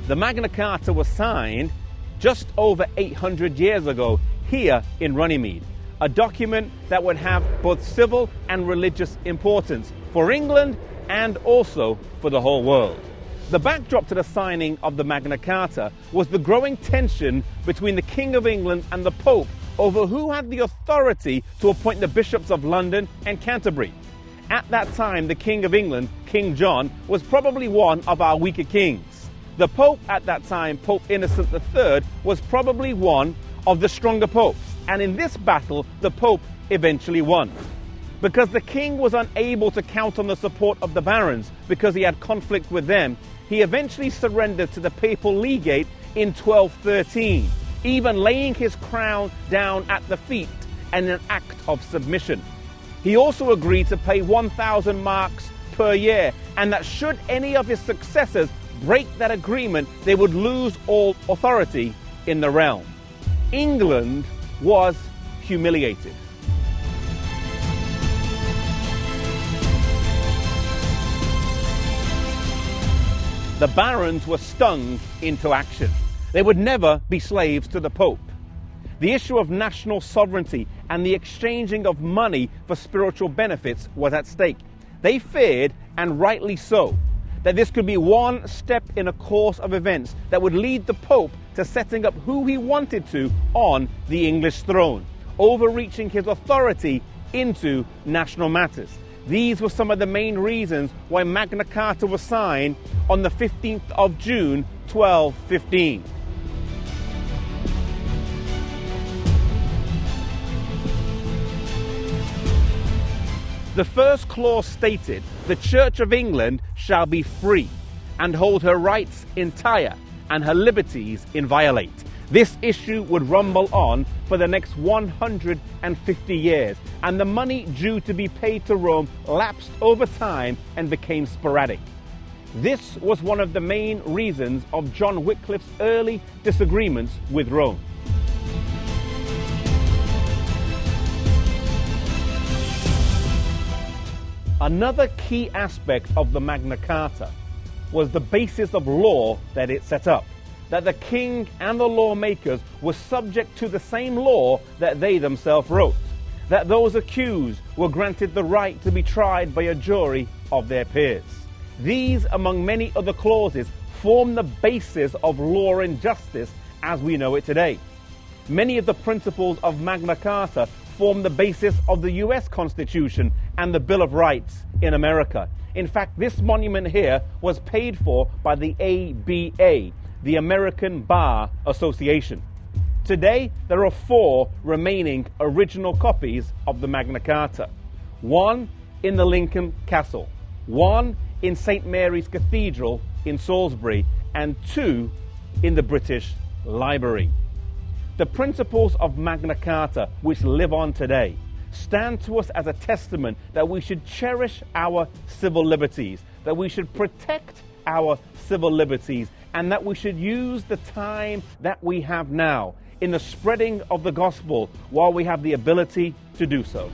The Magna Carta was signed just over 800 years ago here in Runnymede, a document that would have both civil and religious importance for England and also for the whole world. The backdrop to the signing of the Magna Carta was the growing tension between the King of England and the Pope over who had the authority to appoint the bishops of London and Canterbury. At that time, the King of England, King John, was probably one of our weaker kings. The Pope at that time, Pope Innocent III, was probably one of the stronger popes. And in this battle, the Pope eventually won. Because the king was unable to count on the support of the barons because he had conflict with them, he eventually surrendered to the papal legate in 1213, even laying his crown down at the feet in an act of submission. He also agreed to pay 1,000 marks per year, and that should any of his successors break that agreement, they would lose all authority in the realm. England was humiliated. The barons were stung into action. They would never be slaves to the Pope. The issue of national sovereignty and the exchanging of money for spiritual benefits was at stake. They feared, and rightly so, that this could be one step in a course of events that would lead the Pope to setting up who he wanted to on the English throne, overreaching his authority into national matters. These were some of the main reasons why Magna Carta was signed on the 15th of June, 1215. The first clause stated, "The Church of England shall be free, and hold her rights entire, and her liberties inviolate." This issue would rumble on for the next 150 years, and the money due to be paid to Rome lapsed over time and became sporadic. This was one of the main reasons of John Wycliffe's early disagreements with Rome. Another key aspect of the Magna Carta was the basis of law that it set up, that the king and the lawmakers were subject to the same law that they themselves wrote, that those accused were granted the right to be tried by a jury of their peers. These, among many other clauses, form the basis of law and justice as we know it today. Many of the principles of Magna Carta form the basis of the US Constitution and the Bill of Rights in America. In fact, this monument here was paid for by the ABA, the American Bar Association. Today, there are 4 remaining original copies of the Magna Carta. 1 in the Lincoln Castle, 1 in St. Mary's Cathedral in Salisbury, and 2 in the British Library. The principles of Magna Carta, which live on today, stand to us as a testament that we should cherish our civil liberties, that we should protect our civil liberties, and that we should use the time that we have now in the spreading of the gospel while we have the ability to do so.